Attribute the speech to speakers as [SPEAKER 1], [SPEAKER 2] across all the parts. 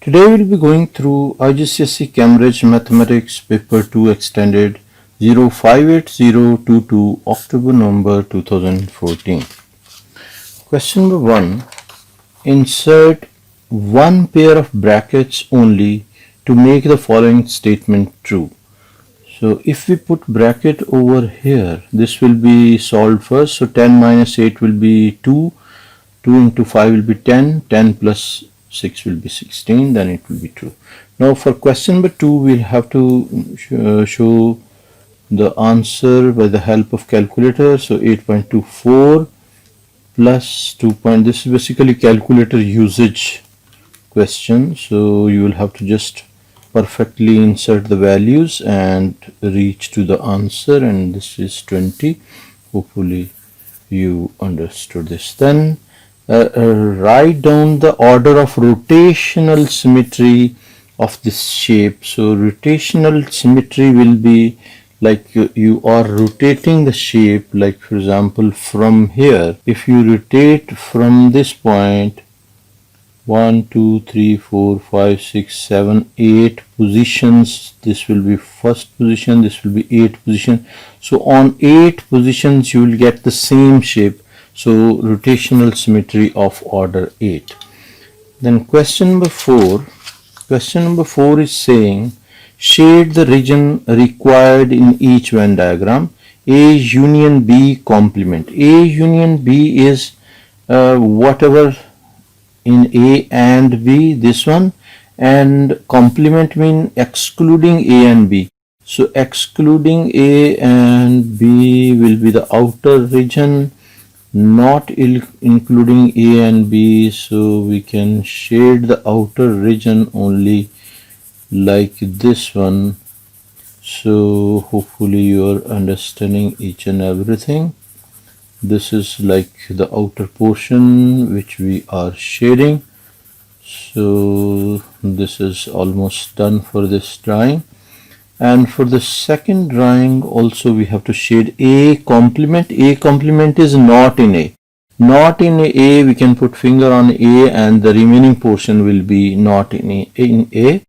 [SPEAKER 1] Today we'll be going through IGCSE Cambridge Mathematics Paper 2 Extended 058022 October-November 2014. Question number 1. Insert one pair of brackets only to make the following statement true. So if we put bracket over here, this will be solved first. So 10 minus 8 will be 2. 2 into 5 will be 10. 10 plus 6 will be 16, then it will be true. Now for question number 2, we'll have to show the answer by the help of calculator. So 8.24 plus 2. This is basically calculator usage question. So you will have to just perfectly insert the values and reach to the answer, and this is 20. Hopefully you understood this. Then write down the order of rotational symmetry of this shape. So rotational symmetry will be like you are rotating the shape, like for example from here. If you rotate from this point 1, 2, 3, 4, 5, 6, 7, 8 positions, this will be first position, this will be 8 position. So on 8 positions you will get the same shape. So rotational symmetry of order 8. Then question number 4. Question number 4 is saying shade the region required in each Venn diagram. A union B complement. A union B is whatever in A and B, this one, and complement mean excluding A and B. So excluding A and B will be the outer region, not including A and B, so we can shade the outer region only like this one. So hopefully you are understanding each and everything. This is like the outer portion which we are shading. So this is almost done for this drawing. And for the second drawing also we have to shade A complement. A complement is not in A. Not in A, we can put finger on A and the remaining portion will be not in A.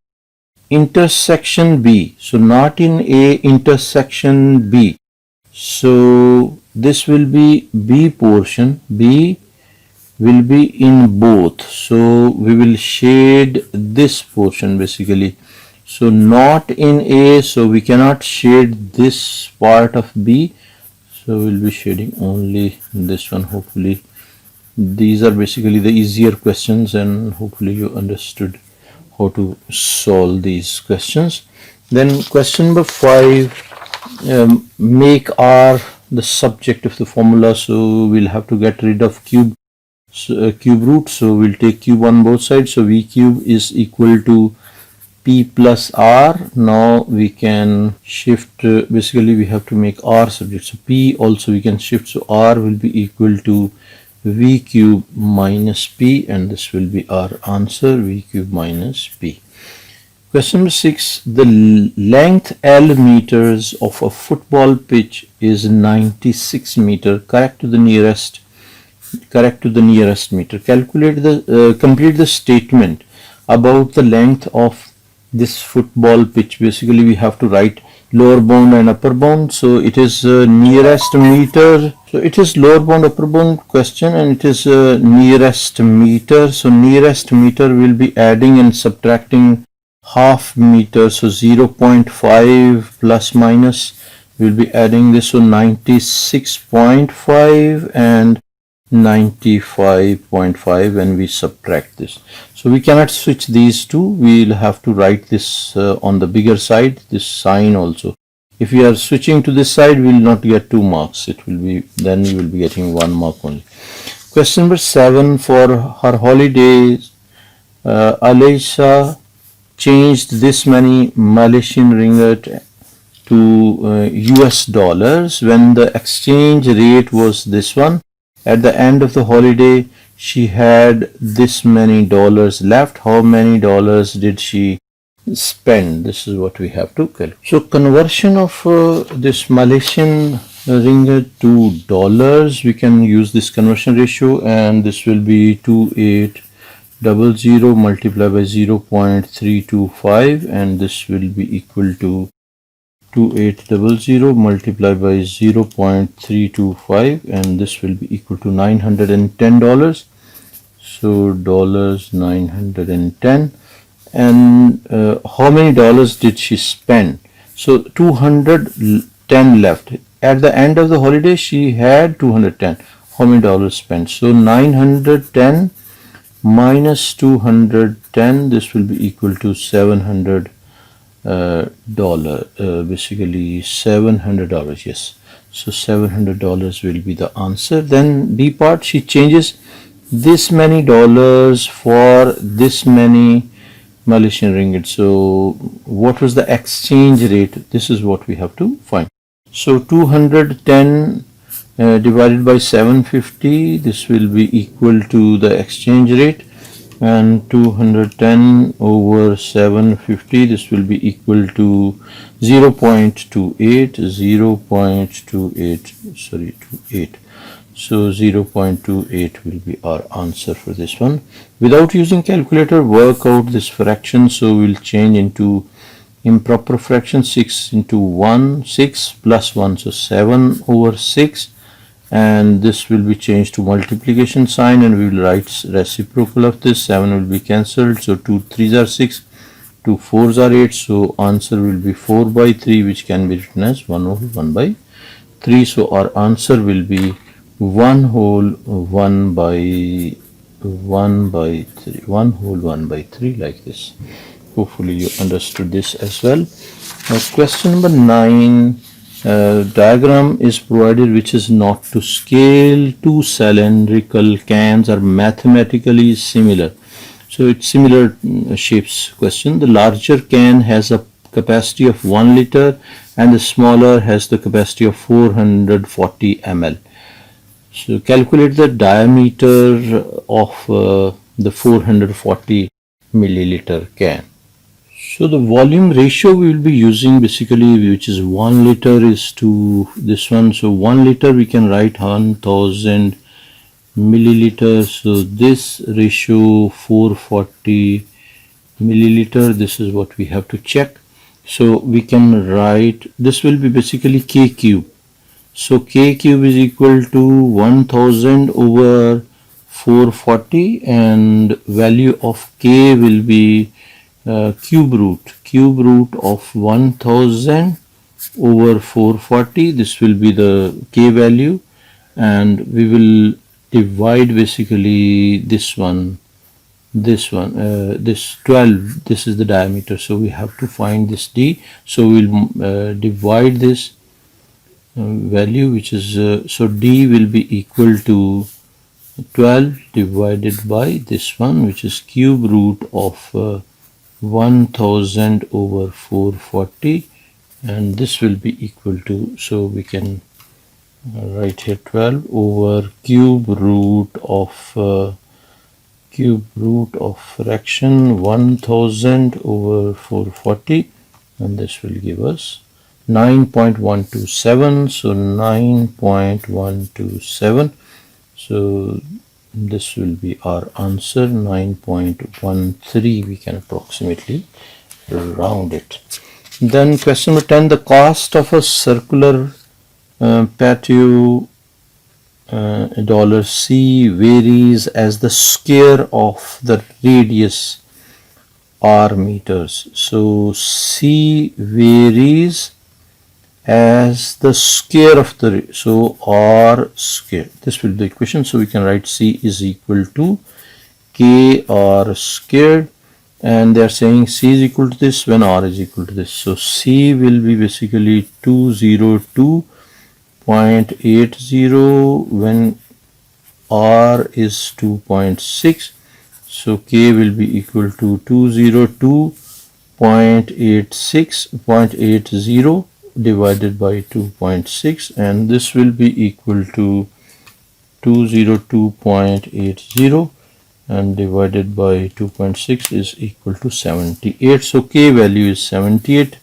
[SPEAKER 1] Intersection B. So not in A, intersection B. So this will be B portion. B will be in both. So we will shade this portion basically. So not in A, so we cannot shade this part of B. So we'll be shading only this one. Hopefully these are basically the easier questions, and hopefully you understood how to solve these questions. Then question number 5, make R the subject of the formula. So we'll have to get rid of cube root. So we'll take cube on both sides. So V cube is equal to P plus R. Now we can shift, basically we have to make R subject. So P also we can shift. So R will be equal to V cube minus P, and this will be our answer, V cube minus P. Question number 6. The length L meters of a football pitch is 96 meter. Correct to the nearest meter. Calculate the complete the statement about the length of this football pitch. Basically we have to write lower bound and upper bound. So it is nearest meter. So it is lower bound upper bound question, and it is nearest meter. So nearest meter will be adding and subtracting half meter. So 0.5 plus minus will be adding this. So 96.5 and 95.5 when we subtract this. So we cannot switch these two. We'll have to write this on the bigger side, this sign also. If we are switching to this side, we will not get 2 marks. It will be, then we will be getting 1 mark only. Question number 7. For her holidays, Alyssa changed this many Malaysian ringgit to US dollars when the exchange rate was this one. At the end of the holiday, she had this many dollars left. How many dollars did she spend? This is what we have to calculate. So conversion of this Malaysian ringgit to dollars, we can use this conversion ratio, and this will be 28 00 multiplied by 0.325, and this will be equal to 2800 multiplied by 0.325, and this will be equal to $910. So $910. And how many dollars did she spend? So 210 left. At the end of the holiday she had 210. How many dollars spent? So 910 minus 210, this will be equal to $700, basically $700, yes. So $700 will be the answer. Then B part, she changes this many dollars for this many Malaysian ringgit. So what was the exchange rate? This is what we have to find. So 210 divided by 750, this will be equal to the exchange rate, and 210 over 750, this will be equal to 0.28, so 0.28 will be our answer for this one. Without using calculator, work out this fraction. So we'll change into improper fraction. 6 into 1, 6 plus 1, so 7 over 6, and this will be changed to multiplication sign, and we will write reciprocal of this. 7 will be cancelled, so 2 3s are 6, 2 4s are 8, so answer will be 4 by 3, which can be written as 1 over 1 by 3. So our answer will be 1 whole 1 by 3, like this. Hopefully you understood this as well. Now question number 9, diagram is provided which is not to scale. Two cylindrical cans are mathematically similar. So it's similar shapes question. The larger can has a capacity of 1 liter and the smaller has the capacity of 440 ml. So calculate the diameter of the 440 milliliter can. So the volume ratio we will be using basically, which is 1 liter is to this one. So 1 liter we can write 1000 milliliters. So this ratio 440 milliliter, this is what we have to check. So we can write, this will be basically K cube. So K cube is equal to 1000 over 440, and value of K will be cube root of 1000 over 440. This will be the K value, and we will divide basically this 12, this is the diameter, so we have to find this D. So we'll divide this value, which is so D will be equal to 12 divided by this one, which is cube root of 1000 over 440, and this will be equal to, so we can write here 12 over cube root of fraction 1000 over 440, and this will give us 9.127. so 9.127, so this will be our answer, 9.13. we can approximately round it. Then question number 10, the cost of a circular patio $C varies as the square of the radius r meters. So C varies as the square of the, so r square, this will be the equation. So we can write C is equal to K r squared, and they are saying C is equal to this when r is equal to this. So C will be basically 202.80 when r is 2.6. So K will be equal to 202.80 divided by 2.6, and this will be equal to 202.80 and divided by 2.6 is equal to 78. So K value is 78,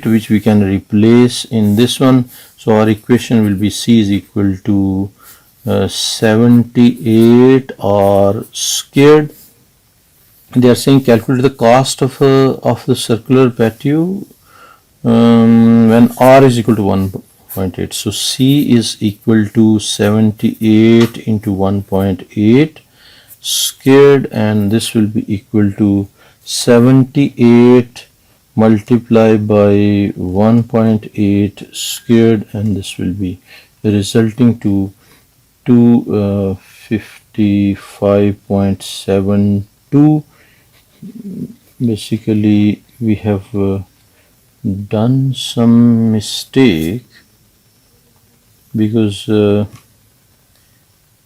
[SPEAKER 1] which we can replace in this one. So our equation will be C is equal to 78 are squared. They are saying calculate the cost of the circular patio when r is equal to 1.8. So C is equal to 78 into 1.8 squared, and this will be equal to 78 multiplied by 1.8 squared, and this will be resulting to 255.72. Basically we have done some mistake, because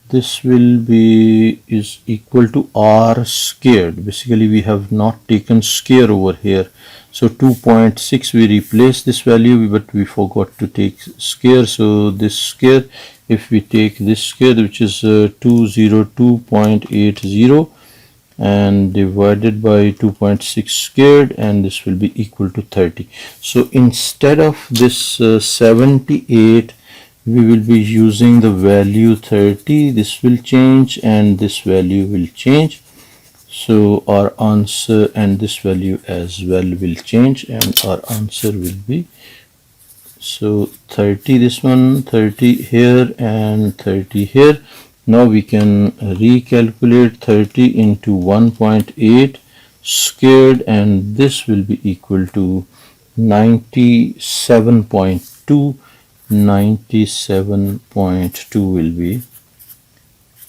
[SPEAKER 1] this will be is equal to r squared. Basically we have not taken square over here, so 2.6 we replace this value, but we forgot to take square. So this square, if we take this square, which is 202.80, and divided by 2.6 squared, and this will be equal to 30. So instead of this 78, we will be using the value 30. This will change and this value will change. So our answer, and this value as well will change, and our answer will be, so 30, this one 30 here and 30 here. Now we can recalculate 30 into 1.8 squared, and this will be equal to 97.2. 97.2 will be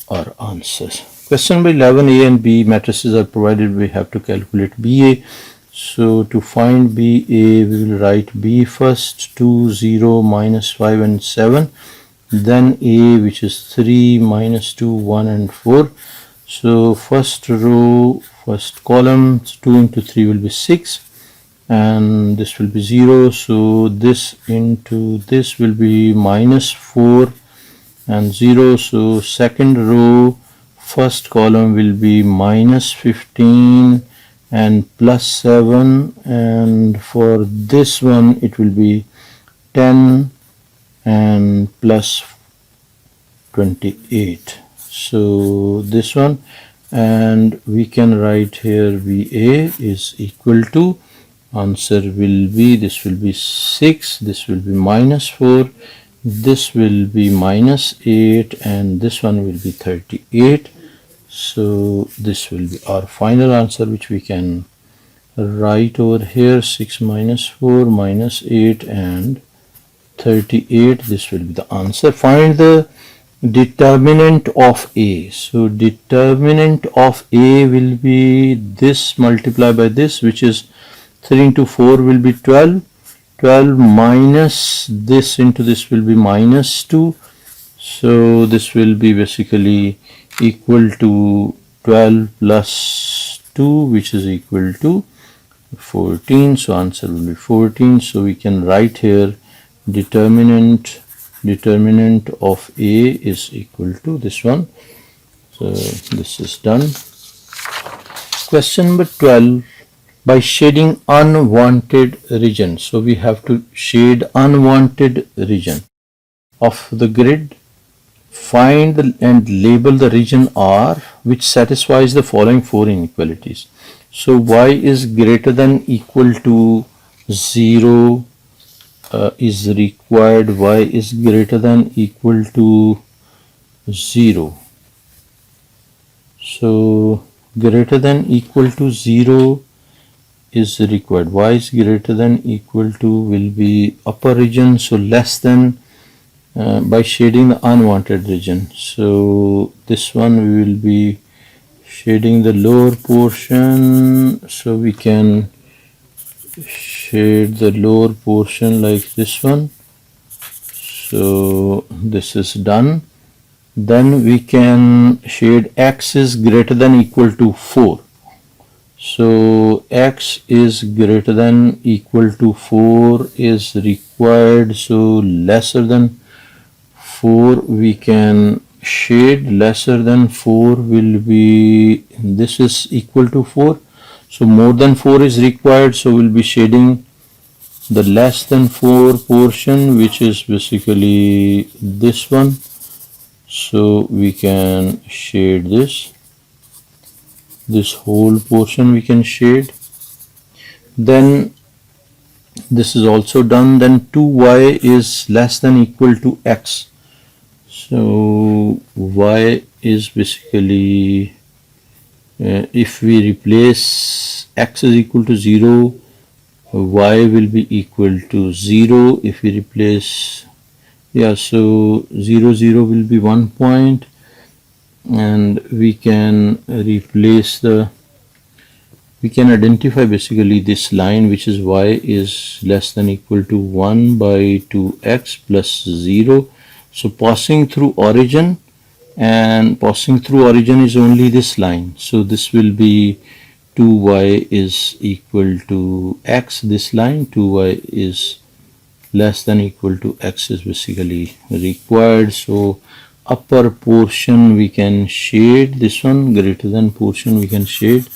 [SPEAKER 1] our answers. Question number 11, A and B matrices are provided. We have to calculate BA. So to find BA, we will write B first, 2, 0, minus 5 and 7. Then A, which is 3, minus 2, 1 and 4. So first row, first column, 2 into 3 will be 6. And this will be 0, so this into this will be minus 4 and 0. So second row, first column will be minus 15 and plus 7, and for this one it will be 10 and plus 28. So this one, and we can write here VA is equal to, answer will be, this will be 6, this will be minus 4, this will be minus 8, and this one will be 38. So this will be our final answer, which we can write over here, 6 minus 4 minus 8 and 38. This will be the answer. Find the determinant of A. So determinant of A will be this multiplied by this, which is 3 into 4 will be 12. 12 minus this into this will be minus 2. So this will be basically equal to 12 plus 2, which is equal to 14. So answer will be 14. So we can write here determinant of A is equal to this one. So this is done. Question number 12. By shading unwanted region. So we have to shade unwanted region of the grid. Find and label the region R which satisfies the following 4 inequalities. So y is greater than equal to 0 is required. Y is greater than equal to 0. So greater than equal to 0 is required. Y is greater than equal to will be upper region, so less than by shading the unwanted region. So this one we will be shading the lower portion, so we can shade the lower portion like this one. So this is done. Then we can shade X is greater than equal to 4. So X is greater than equal to 4 is required, so lesser than 4 we can shade. Lesser than 4 will be, this is equal to 4, so more than 4 is required, so we'll be shading the less than 4 portion, which is basically this one. So we can shade this whole portion we can shade. Then this is also done. Then 2y is less than equal to x. So y is basically, if we replace x is equal to 0, y will be equal to 0. If we replace, so 0 0 will be 1 point, and we can replace we can identify basically this line, which is y is less than equal to 1 by 2x plus 0. So passing through origin, and passing through origin is only this line. So this will be 2y is equal to x, this line. 2y is less than equal to x is basically required. So upper portion we can shade, this one greater than portion we can shade.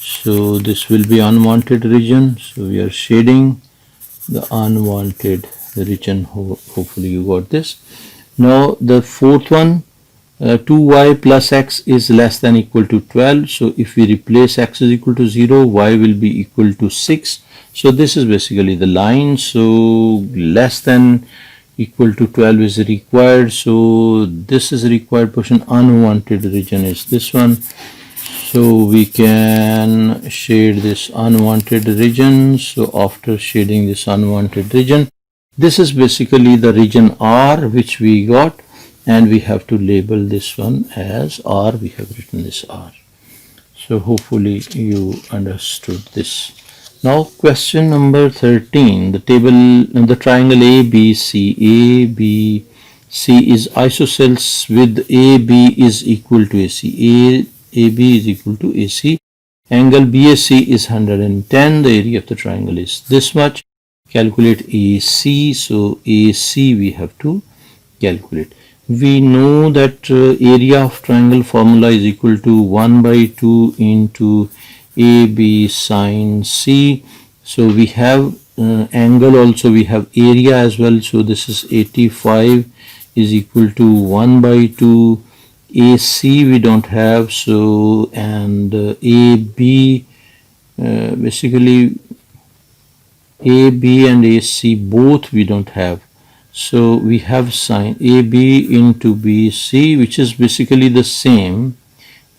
[SPEAKER 1] So this will be unwanted region. So we are shading the unwanted region. Hopefully you got this. Now the fourth one, 2y plus x is less than equal to 12. So if we replace x is equal to 0, y will be equal to 6. So this is basically the line. So less than equal to 12 is required. So this is required portion. Unwanted region is this one. So we can shade this unwanted region. So after shading this unwanted region, this is basically the region R which we got, and we have to label this one as R. We have written this R. So hopefully you understood this. Now question number 13, the triangle ABC is isosceles with AB is equal to AC. AB is equal to AC. Angle BAC is 110. The area of the triangle is this much. Calculate AC. So AC we have to calculate. We know that area of triangle formula is equal to 1 by 2 into AB sine C. So we have angle also, we have area as well. So this is 85 is equal to 1 by 2. AC we don't have, so, and AB, basically AB and AC both we don't have. So we have sine AB into BC, which is basically the same,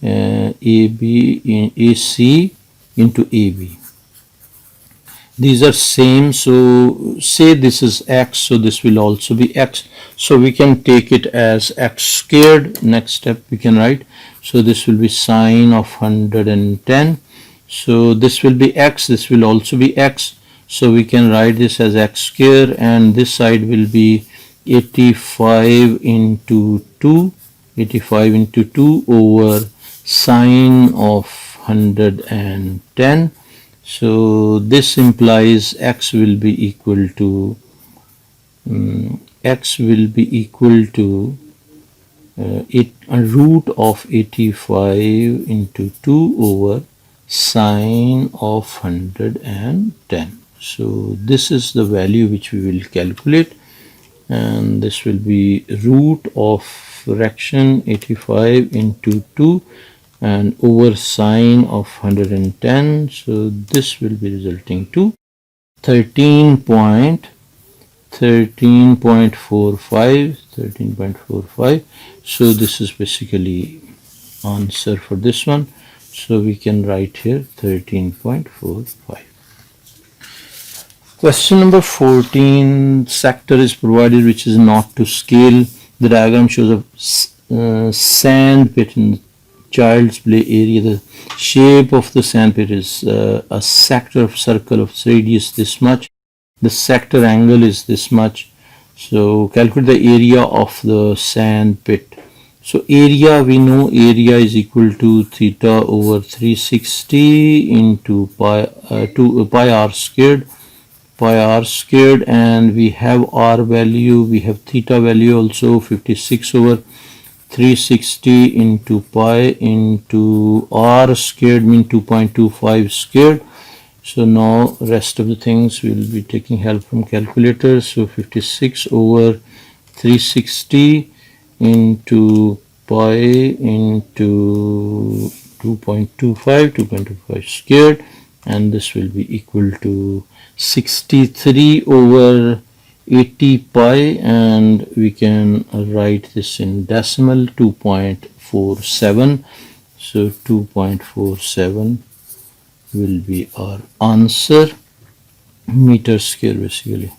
[SPEAKER 1] AB in AC into AB. These are same. So say this is x, so this will also be x. So we can take it as x squared. Next step we can write. So this will be sine of 110. So this will be x, this will also be x. So we can write this as x squared, and this side will be 85 into 2. 85 into 2 over sine of 110. So this implies x will be equal to root of 85 into 2 over sine of 110. So this is the value which we will calculate, and this will be root of fraction 85 into 2 and over sine of 110. So this will be resulting to 13.45. So this is basically answer for this one. So we can write here 13.45. Question number 14, sector is provided which is not to scale. The diagram shows a sand pit in the child's play area. The shape of the sand pit is a sector of circle of radius this much. The sector angle is this much. So calculate the area of the sand pit. So area, we know area is equal to theta over 360 into pi r squared. And we have r value, we have theta value also, 56 over 360 into pi into r squared, mean 2.25 squared. So now rest of the things we will be taking help from calculator. So 56 over 360 into pi into 2.25 squared, and this will be equal to 63 over 80 pi, and we can write this in decimal 2.47. So 2.47 will be our answer, meter square basically.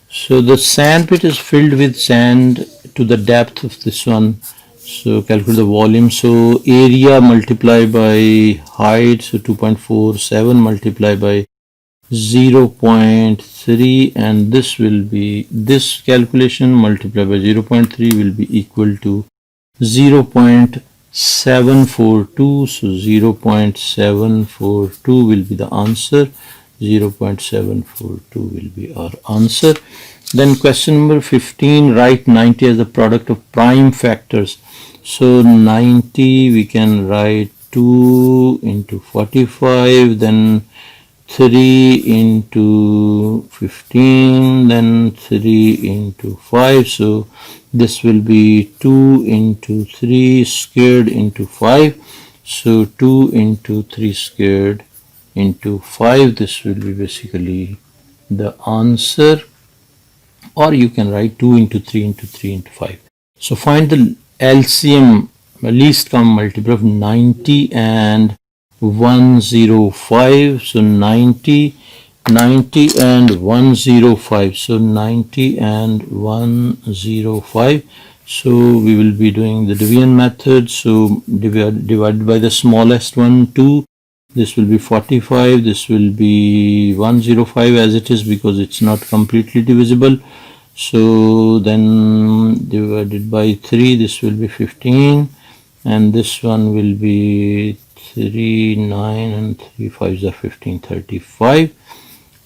[SPEAKER 1] So the sand pit is filled with sand to the depth of this one. So calculate the volume. So area multiplied by height. So 2.47 multiplied by 0.3, and this will be, this calculation multiplied by 0.3 will be equal to 0.742. So 0.742 will be the answer. 0.742 will be our answer. Then question number 15, write 90 as the product of prime factors. So 90 we can write 2 into 45, then 3 into 15, then 3 into 5. So this will be 2 into 3 squared into 5. So 2 into 3 squared into 5. This will be basically the answer. Or you can write 2 into 3 into 3 into 5. So find the LCM, least common multiple of 90 and 105. So 90 and 105. So 90 and 105. So we will be doing the division method. So divided by the smallest one, 2. This will be 45. This will be 105 as it is because it's not completely divisible. So then divided by 3, this will be 15, and this one will be 3, 9, and 3 5s are 15, 35.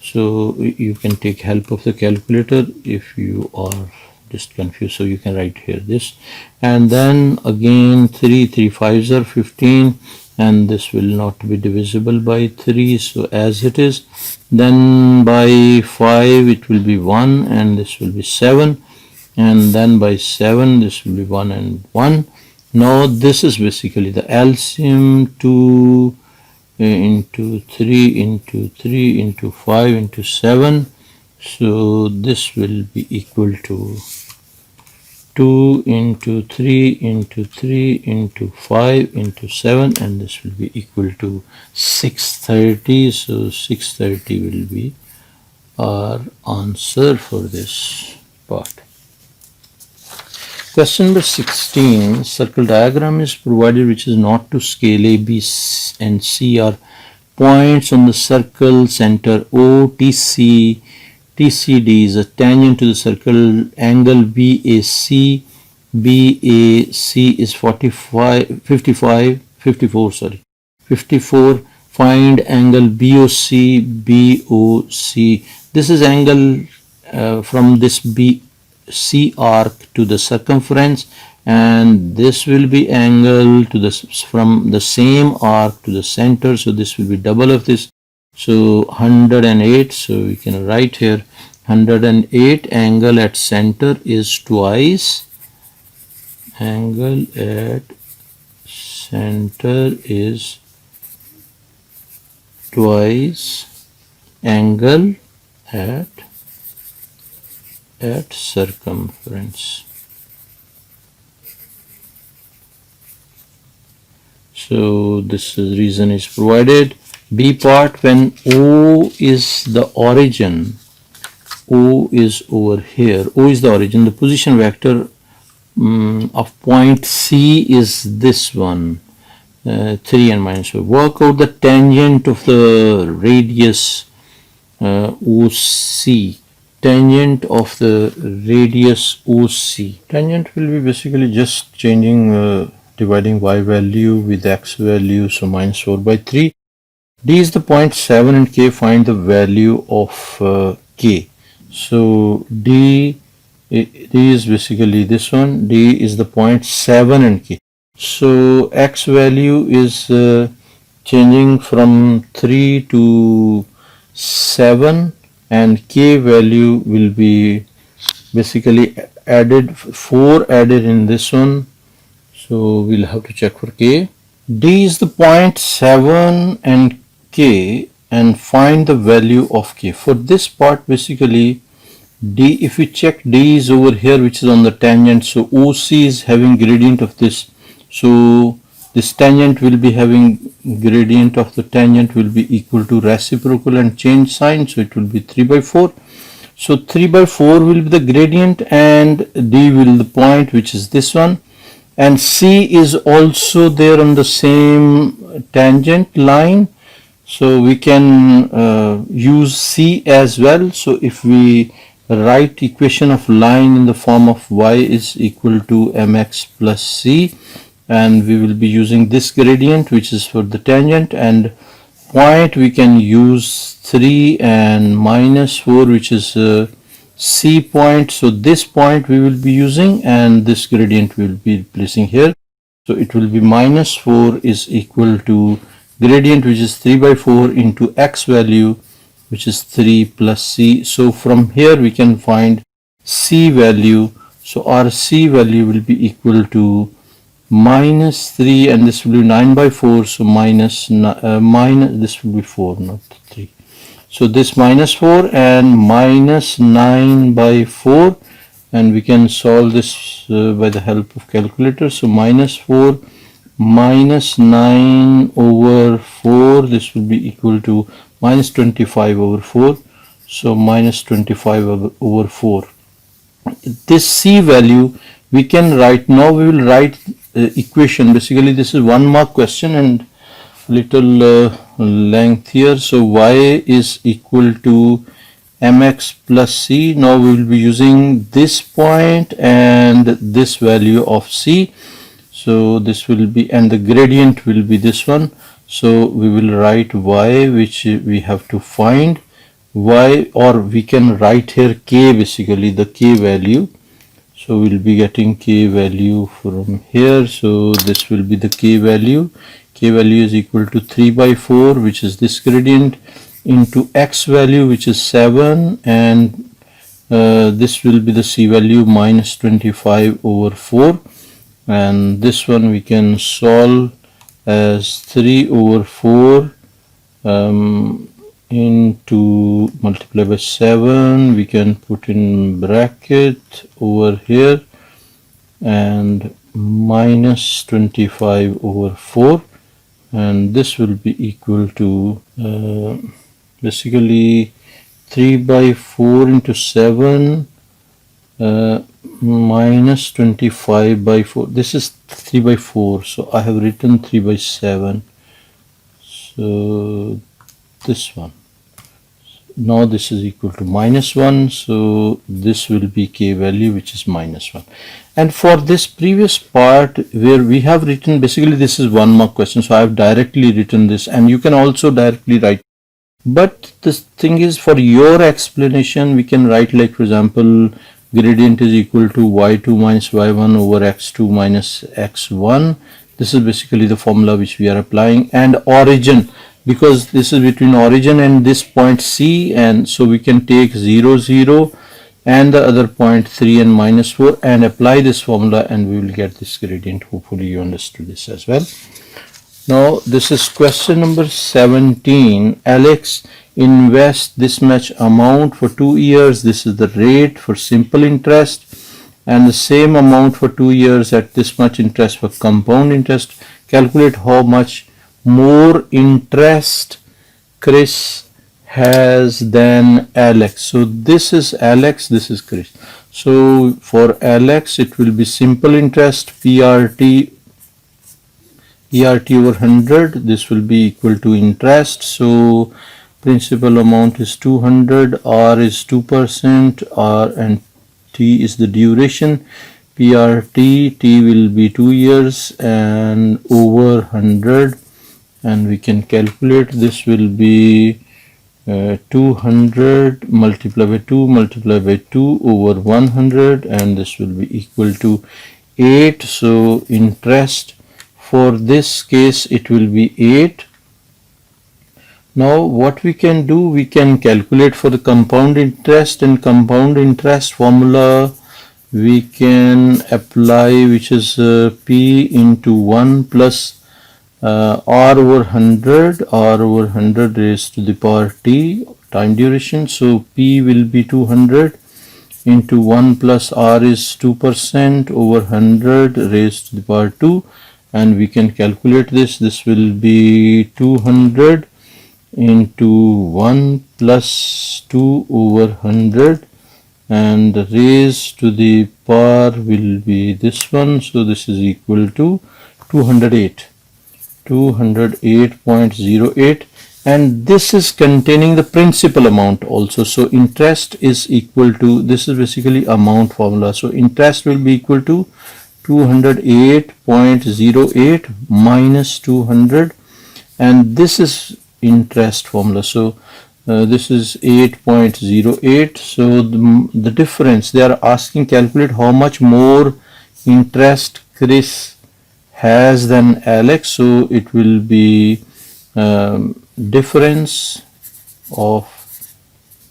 [SPEAKER 1] So you can take help of the calculator if you are just confused. So you can write here this, and then again 3 5s are 15, and this will not be divisible by 3, so as it is. Then by 5 it will be 1, and this will be 7, and then by 7 this will be 1 and 1. Now this is basically the LCM. 2 into 3 into 3 into 5 into 7. So this will be equal to 2 into 3 into 3 into 5 into 7, and this will be equal to 630. So 630 will be our answer for this part. Question number 16, circle diagram is provided which is not to scale. A, B, and C are points on the circle center O. TCD is a tangent to the circle. Angle BAC is 54. Find angle BOC. This is angle from this BC arc to the circumference, and this will be angle to the from the same arc to the center. So this will be double of this. So 108. So we can write here 108. Angle at center is twice. Angle at center is twice angle at circumference. So this reason is provided. B part, when O is the origin, O is over here, O is the origin, the position vector of point C is this one, 3 and minus 4. Work out the tangent of the radius OC. Tangent of the radius OC. Tangent will be basically just changing, dividing y value with x value, so minus 4 by 3. D is the point 7 and K. Find the value of K. So D is basically this one. D is the point 7 and K. So x value is changing from 3 to 7, and K value will be basically added 4 added in this one, so we'll have to check for k. D is the point 7 and k, and find the value of k. For this part, basically D, if we check, D is over here, which is on the tangent, so OC is having gradient of this, so this tangent will be having gradient of the tangent will be equal to reciprocal and change sign, so it will be 3 by 4. So 3 by 4 will be the gradient, and D will be the point, which is this one, and C is also there on the same tangent line, so we can use C as well. So if we write equation of line in the form of y is equal to mx plus c, and we will be using this gradient, which is for the tangent, and point we can use 3 and minus 4, which is C point. So this point we will be using, and this gradient we will be placing here. So it will be minus 4 is equal to gradient, which is 3 by 4 into x value, which is 3 plus c. So from here we can find c value. So our c value will be equal to minus 3, and this will be 9 by 4, so minus this will be 4, not 3. So this minus 4 and minus 9 by 4, and we can solve this by the help of calculator. So minus 4 minus 9 over 4, this will be equal to minus 25 over 4, so minus 25 over 4. This c value we can write. Now we will write equation. Basically this is 1 mark question and little length here. So y is equal to mx plus c. Now we will be using this point and this value of c. So this will be, and the gradient will be this one. So we will write y, which we have to find y, or we can write here k, basically the k value. So we'll be getting k value from here. So this will be the k value. K value is equal to 3 by 4, which is this gradient, into x value, which is 7, and this will be the c value, minus 25 over 4, and this one we can solve as 3 over 4 into multiply by 7, we can put in bracket over here, and minus 25 over 4, and this will be equal to basically 3 by 4 into 7 minus 25 by 4. This is 3 by 4, so I have written 3 by 7. So this one. Now this is equal to minus 1, so this will be k value, which is minus 1. And for this previous part where we have written, basically this is 1 mark question, so I have directly written this, and you can also directly write. But this thing is, for your explanation we can write, like for example, gradient is equal to y2 minus y1 over x2 minus x1. This is basically the formula which we are applying, and origin, because this is between origin and this point C, and so we can take 0 0 and the other point 3 and minus 4 and apply this formula, and we will get this gradient. Hopefully you understood this as well. Now this is question number 17. Alex invests this much amount for 2 years. This is the rate for simple interest, and the same amount for 2 years at this much interest for compound interest. Calculate how much more interest Chris has than Alex. So this is Alex, this is Chris. So for Alex it will be simple interest, PRT ERT over 100. This will be equal to interest. So principal amount is 200, R is 2%, R and T is the duration. PRT, T will be 2 years and over 100, and we can calculate. This will be 200 multiplied by 2 multiplied by 2 over 100, and this will be equal to 8. So interest for this case it will be 8. Now what we can do, we can calculate for the compound interest, and compound interest formula we can apply, which is P into 1 plus R over 100 raised to the power T time duration. So P will be 200 into 1 plus R is 2% over 100 raised to the power 2, and we can calculate this. This will be 200 into 1 plus 2 over 100, and raised to the power will be this one. So this is equal to 208.08, and this is containing the principal amount also. So interest is equal to, this is basically amount formula. So interest will be equal to 208.08 minus 200, and this is interest formula. So this is 8.08. so the difference, they are asking calculate how much more interest Chris has than Alex. So it will be difference of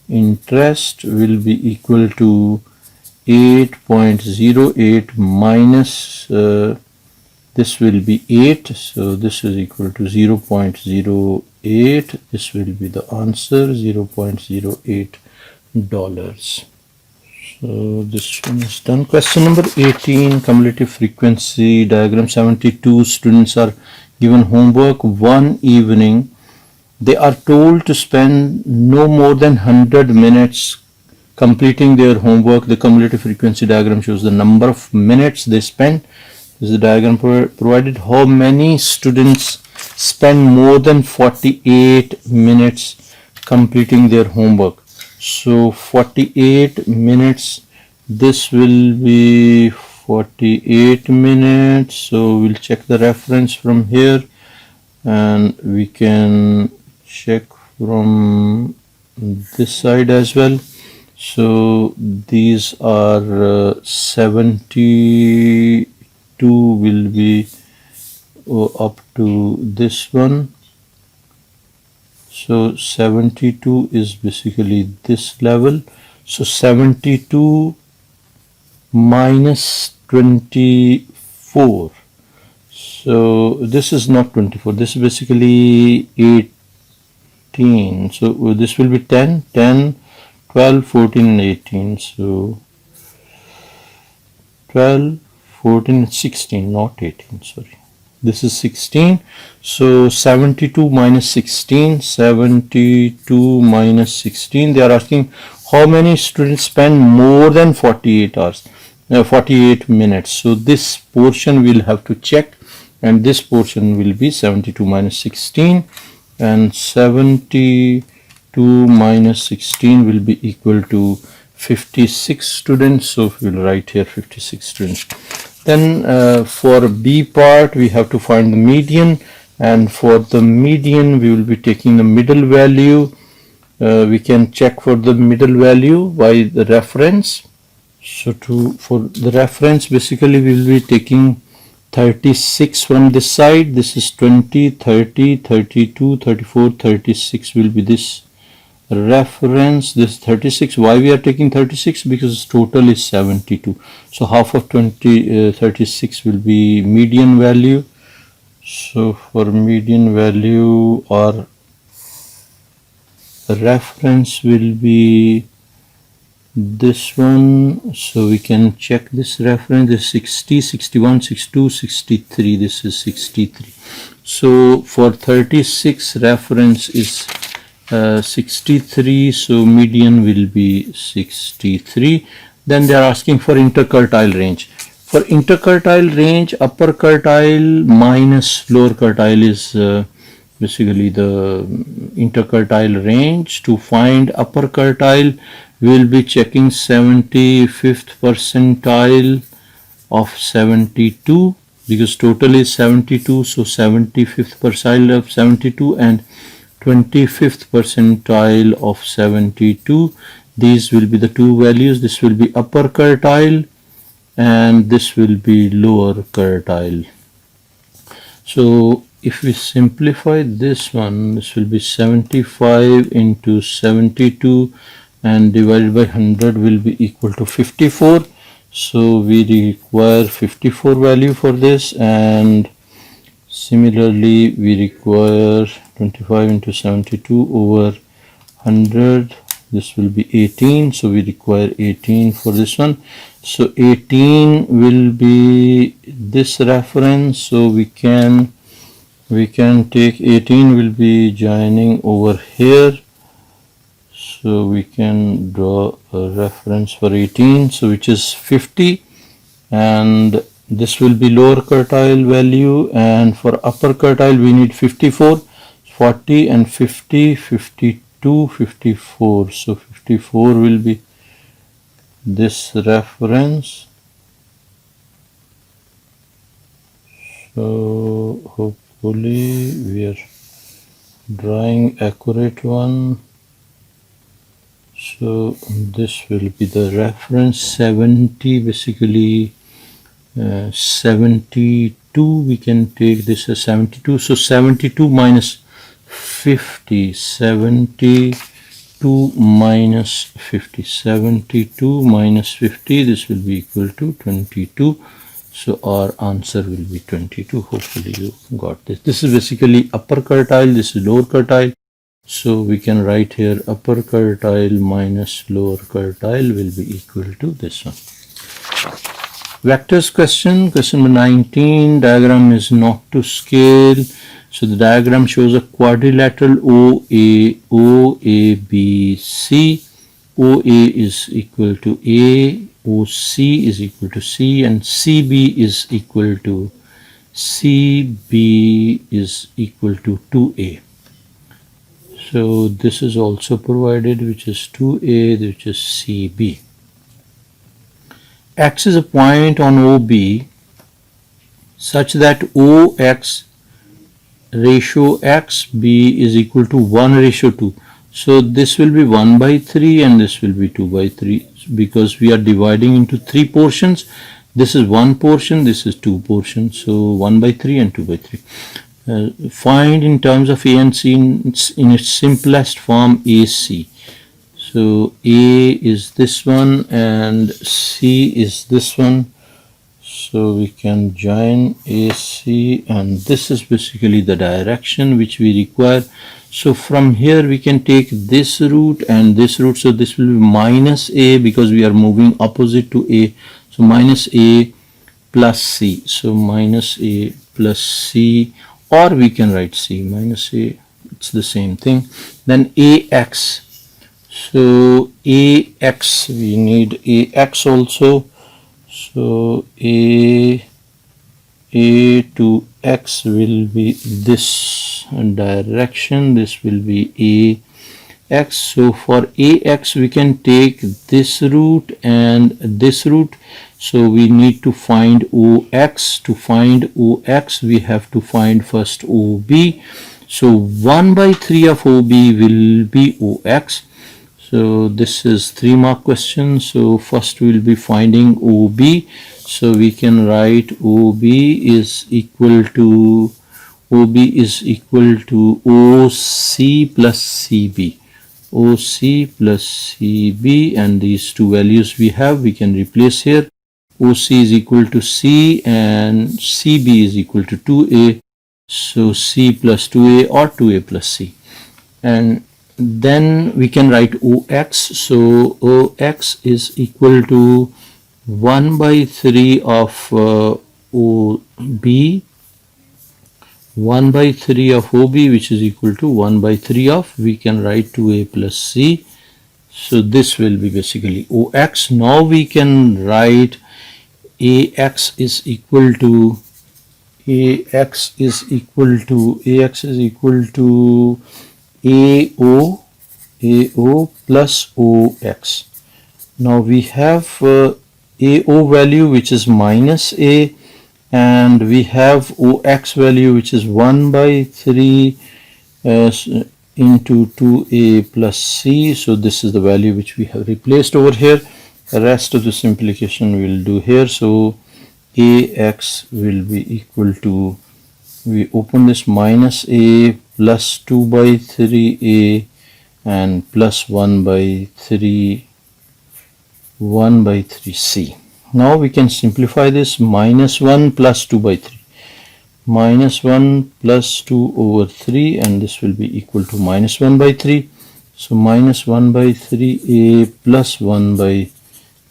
[SPEAKER 1] interest will be equal to 8.08 minus this will be 8, so this is equal to 0.08. This will be the answer, $0.08. So this one is done. Question number 18, cumulative frequency diagram. 72 students are given homework one evening. They are told to spend no more than 100 minutes completing their homework. The cumulative frequency diagram shows the number of minutes they spent. This is the diagram provided. How many students spend more than 48 minutes completing their homework? So 48 minutes, this will be 48 minutes. So we'll check the reference from here, and we can check from this side as well. So these are 72 will be up to this one. So 72 is basically this level. So 72 minus 24. So this is not 24. This is basically 18. So this will be 10, 12, 14 and 18. So 12, 14, 16, not 18, sorry. This is 16. So 72 minus 16, 72 minus 16. They are asking how many students spend more than 48 hours, 48 minutes. So this portion we'll have to check, and this portion will be 72 minus 16, and 72 minus 16 will be equal to 56 students. So we'll write here 56 students. Then for B part, we have to find the median, and for the median we will be taking the middle value. We can check for the middle value by the reference. So for the reference, basically we will be taking 36 from this side. This is 20, 30, 32, 34, 36 will be this reference. This 36. Why we are taking 36? Because total is 72. So half of 36 will be median value. So for median value, our reference will be this one. So we can check this reference. This is 60, 61, 62, 63. This is 63. So for 36, reference is 63, so median will be 63. Then they are asking for interquartile range. For interquartile range, upper quartile minus lower quartile is basically the interquartile range. To find upper quartile, we will be checking 75th percentile of 72, because total is 72, so 75th percentile of 72 and 25th percentile of 72. These will be the two values. This will be upper quartile and this will be lower quartile. So if we simplify this one, this will be 75 into 72 and divided by 100 will be equal to 54. So we require 54 value for this, and similarly we require 25 into 72 over 100. This will be 18, so we require 18 for this one. So 18 will be this reference, so we can take 18 will be joining over here, so we can draw a reference for 18, so which is 50, and this will be lower quartile value, and for upper quartile we need 54, 40 and 50, 52, 54. So 54 will be this reference. So hopefully we are drawing accurate one. So this will be the reference. 70, basically 72, we can take this as 72. So 72 minus 50, 72 minus 50, 72 minus 50, this will be equal to 22. So our answer will be 22. Hopefully you got this. This is basically upper quartile, this is lower quartile. So we can write here upper quartile minus lower quartile will be equal to this one. Vectors question number 19. Diagram is not to scale. So the diagram shows a quadrilateral OABC. OA is equal to A, OC is equal to C, and CB is equal to 2A. So this is also provided, which is 2A, which is CB. X is a point on OB such that OX ratio XB is equal to 1:2. So this will be 1/3 and this will be 2/3, because we are dividing into 3 portions. This is 1 portion, this is 2 portions. So 1/3 and 2/3. Find in terms of A and C in its simplest form AC. So A is this one and C is this one. So we can join AC, and this is basically the direction which we require. So from here we can take this route and this route. So this will be minus A, because we are moving opposite to A. So minus A plus C. So minus A plus C, or we can write C minus A. It's the same thing. Then AX. So AX, we need AX also. So A to X will be this direction. This will be AX. So for AX we can take this route and this route. So we need to find OX. To find OX we have to find first OB. So 1/3 of OB will be OX. So this is 3 mark question. So first we will be finding OB. So we can write OB is equal to OC plus CB. OC plus CB, and these two values we have, we can replace here. OC is equal to C and CB is equal to 2A. So C plus 2A or 2A plus C. And then we can write OX. So OX is equal to 1/3 of OB, 1/3 of OB, which is equal to 1/3 of, we can write 2A plus C. So this will be basically OX. Now we can write AX is equal to AO plus OX. Now we have AO value, which is minus A, and we have OX value, which is 1/3 into 2A plus C. So this is the value which we have replaced over here. The rest of the simplification we'll do here. So AX will be equal to, we open this, minus A plus 2/3A and plus 1/3C. Now we can simplify this. Minus 1 plus 2 by 3. Minus 1 plus 2 over 3, and this will be equal to minus 1 by 3. So minus 1 by 3a plus 1 by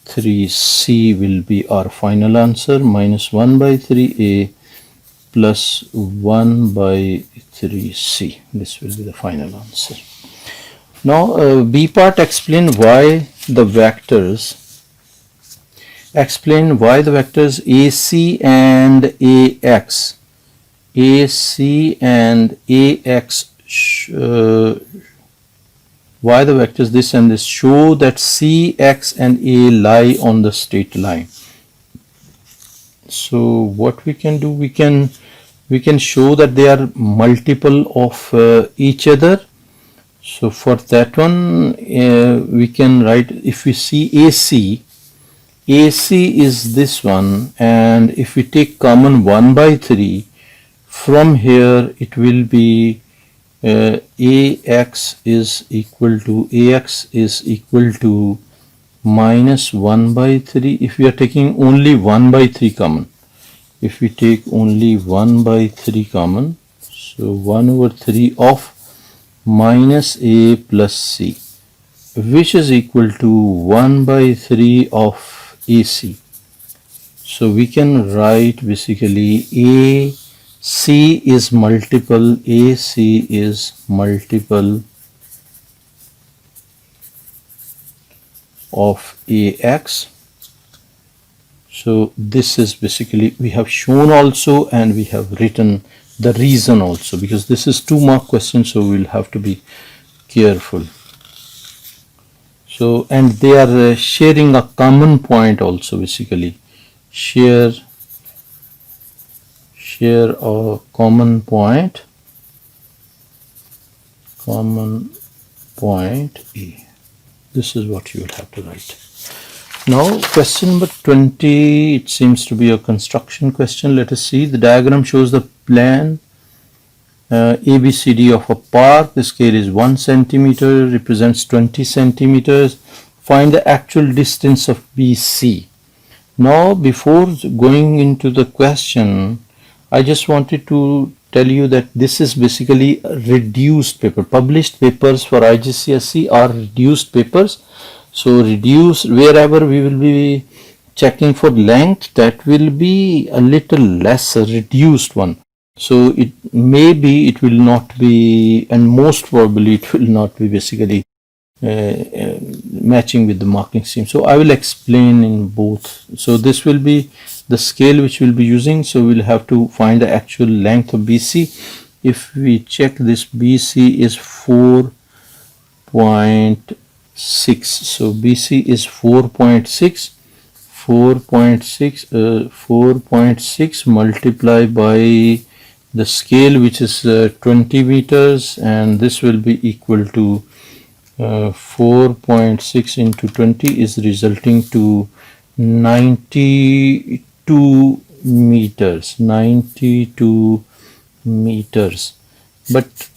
[SPEAKER 1] 3c will be our final answer. Minus 1 by 3a plus 1 by 3c. This will be the final answer. Now B part, explain why the vectors AC and AX why the vectors this and this show that C, X and A lie on the straight line. So what we can do, we can show that they are multiple of each other. So for that one we can write, if we see AC is this one, and if we take common 1 by 3, from here it will be AX is equal to minus 1 by 3. If we are taking only 1 by 3 common, if we take only 1 by 3 common, so 1 over 3 of minus A plus C, which is equal to 1 by 3 of AC. So we can write basically AC is multiple of AX. So this is basically, we have shown also and we have written the reason also, because this is 2-mark question, so we'll have to be careful. So, and they are sharing a common point also, basically share a common point A. This is what you will have to write. Now question number 20, it seems to be a construction question. Let us see. The diagram shows the plan ABCD of a park. The scale is 1 centimeter, represents 20 centimeters. Find the actual distance of BC. Now before going into the question, I just wanted to tell you that this is basically a reduced paper. Published papers for IGCSE are reduced papers. So reduced, wherever we will be checking for length, that will be a little less, a reduced one. So it maybe it will not be, and most probably it will not be basically matching with the marking scheme. So I will explain in both. So this will be the scale which we'll be using. So we'll have to find the actual length of BC. If we check this, BC is 4.6. So BC is 4.6 multiplied by the scale, which is 20 meters, and this will be equal to 4.6 into 20 is resulting to 92 meters. But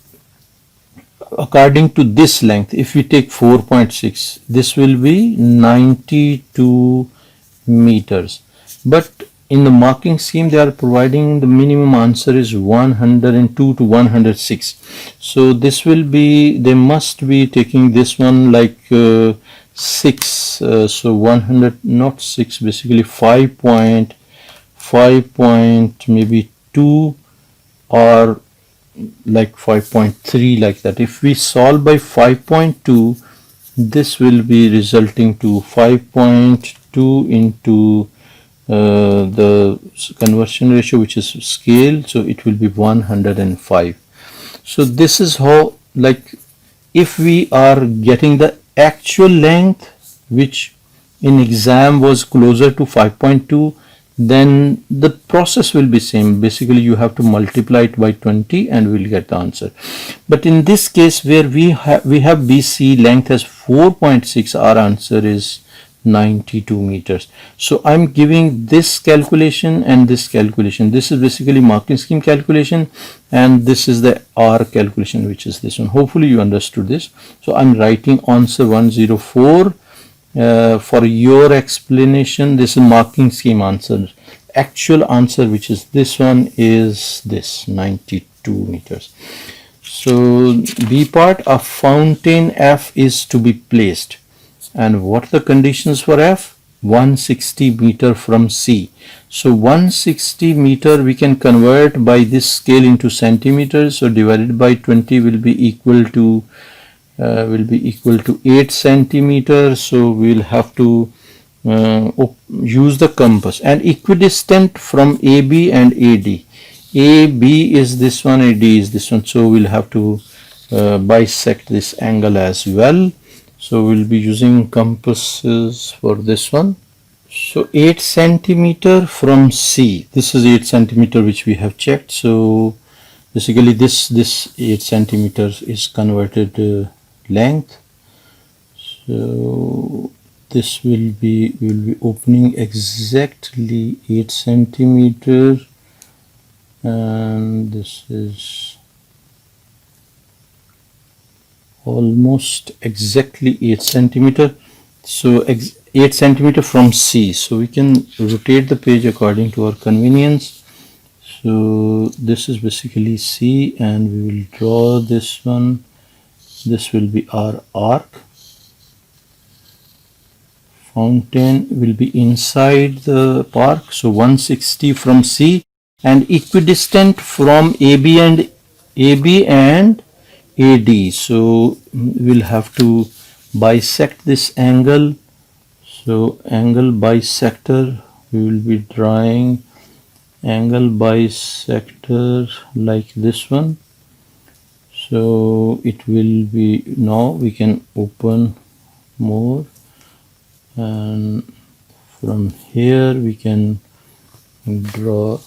[SPEAKER 1] according to this length, if we take 4.6, this will be 92 meters. But in the marking scheme, they are providing the minimum answer is 102 to 106. So this will be, they must be taking this one like 6. So 100, not 6, basically 5 point maybe 2 or like 5.3, like that. If we solve by 5.2, this will be resulting to 5.2 into the conversion ratio, which is scale, so it will be 105. So this is how, like, if we are getting the actual length, which in exam was closer to 5.2, then the process will be same. Basically you have to multiply it by 20 and we'll get the answer. But in this case, where we have BC length as 4.6, our answer is 92 meters. So I'm giving this calculation and this calculation. This is basically marking scheme calculation, and this is the R calculation, which is this one. Hopefully you understood this. So I'm writing answer 104 for your explanation, this is marking scheme answer. Actual answer, which is this one, is this 92 meters. So B part, a fountain F is to be placed. And what are the conditions for F? 160 meter from C. So 160 meter we can convert by this scale into centimeters. So divided by 20 will be equal to 8 centimeters. So we'll have to use the compass. And equidistant from AB and AD. AB is this one, AD is this one. So we'll have to bisect this angle as well. So we'll be using compasses for this one. So 8 centimeter from C. This is 8 centimeter which we have checked. So basically this 8 centimeters is converted length. So this we'll be opening exactly 8 centimeter, and this is almost exactly 8 centimeter. So 8 centimeter from C. So we can rotate the page according to our convenience. So this is basically C, and we will draw this one. This will be our arc. Fountain will be inside the park. So 160 from C, and equidistant from AB and AD. So we'll have to bisect this angle. So angle bisector, we will be drawing angle bisector like this one. So it will be, now we can open more, and from here we can draw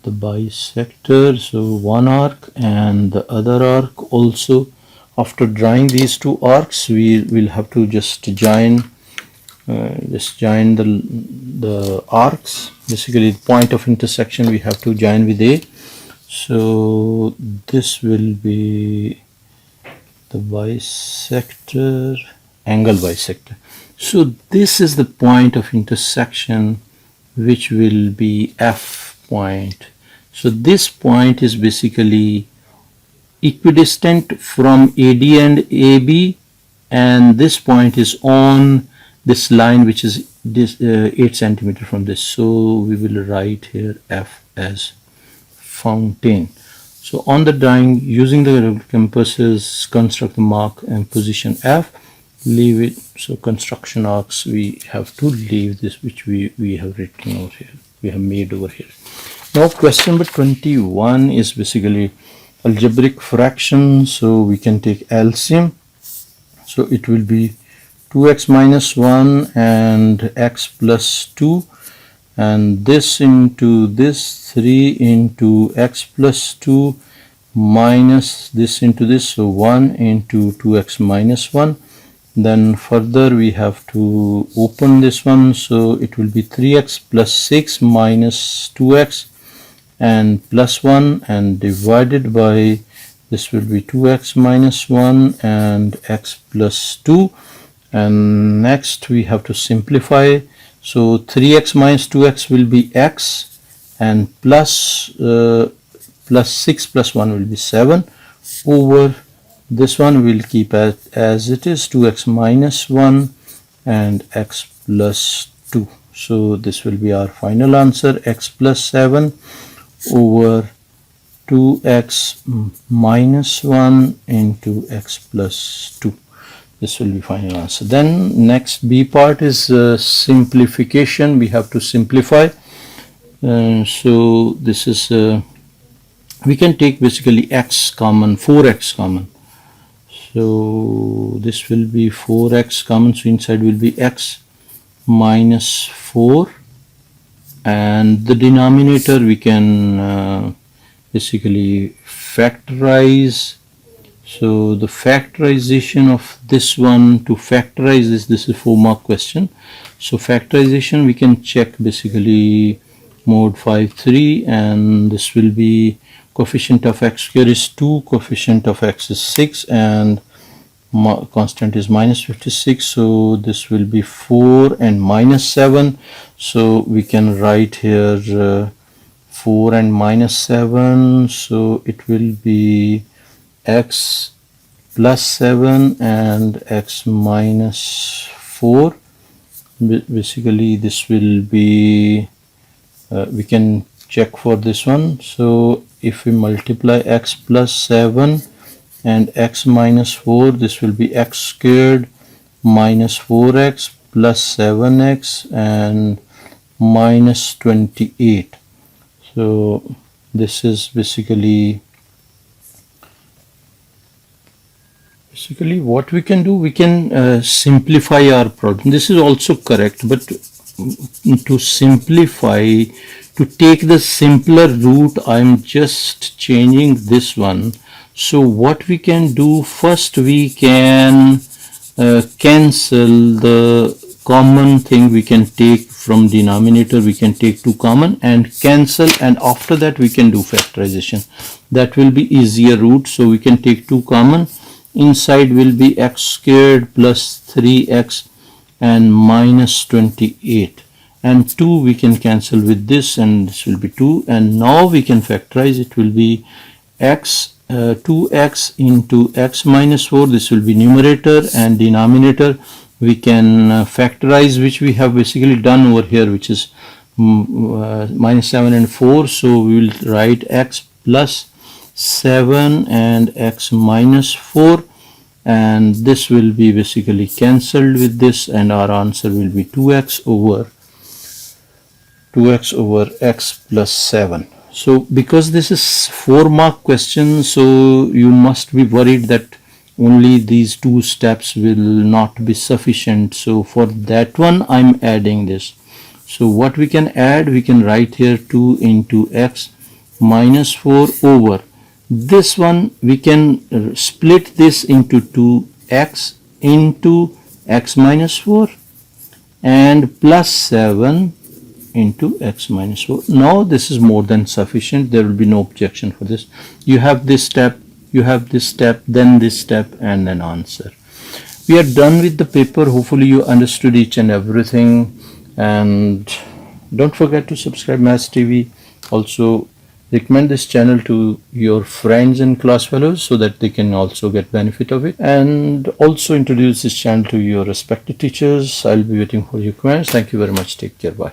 [SPEAKER 1] the bisector. So one arc and the other arc also. After drawing these two arcs, we will have to just join the arcs. Basically the point of intersection we have to join with A. So this will be the bisector, angle bisector. So this is the point of intersection which will be F point. So this point is basically equidistant from AD and AB, and this point is on this line which is this 8 centimeter from this. So we will write here F as fountain. So on the drawing, using the compasses, construct the mark and position F, leave it. So construction arcs, we have to leave this which we have written over here, we have made over here. Now question number 21 is basically algebraic fractions. So we can take LCM. So it will be 2x minus 1 and x plus 2, and this into this 3 into x plus 2 minus this into this, so 1 into 2x minus 1. Then further we have to open this one, so it will be 3x plus 6 minus 2x and plus 1, and divided by this will be 2x minus 1 and x plus 2. And next we have to simplify. So 3x minus 2x will be x, and plus 6 plus 1 will be 7, over this one will keep as it is, 2x minus 1 and x plus 2. So this will be our final answer, x plus 7 over 2x minus 1 into x plus 2. This will be final answer. Then next B part is simplification. We have to simplify. So this is we can take basically x common, 4x common. So this will be 4x common. So inside will be x minus 4, and the denominator we can basically factorize. So the factorization of this one, to factorize this is a 4-mark question. So factorization we can check basically mode 5 3, and this will be coefficient of x square is 2, coefficient of x is 6, and constant is minus 56, so this will be 4 and minus 7, so we can write here 4 and minus 7, so it will be x plus 7 and x minus 4. Basically this will be we can check for this one. So if we multiply x plus 7 and x minus 4, this will be x squared minus 4x plus 7x and minus 28. So this is basically what we can do. We can simplify our problem. This is also correct, but to simplify, to take the simpler route, I'm just changing this one. So what we can do, first we can cancel the common thing. We can take from denominator, we can take 2 common and cancel, and after that we can do factorization. That will be easier route. So we can take 2 common. Inside will be x squared plus 3x and minus 28, and 2 we can cancel with this, and this will be 2, and now we can factorize. It will be x 2x into x minus 4. This will be numerator, and denominator we can factorize, which we have basically done over here, which is minus 7 and 4. So we will write x plus 7 and x minus 4, and this will be basically cancelled with this, and our answer will be 2x over x plus 7. So because this is 4-mark question, so you must be worried that only these 2 steps will not be sufficient. So for that one I'm adding this. So what we can add, we can write here 2 into x minus 4 over this one. We can split this into 2x into x minus 4 and plus 7 into x minus 4. Now this is more than sufficient. There will be no objection for this. You have this step, you have this step, then this step, and then answer. We are done with the paper. Hopefully you understood each and everything, and don't forget to subscribe Maths TV. Also recommend this channel to your friends and class fellows so that they can also get benefit of it, and also introduce this channel to your respected teachers. I'll be waiting for your comments. Thank you very much. Take care. Bye.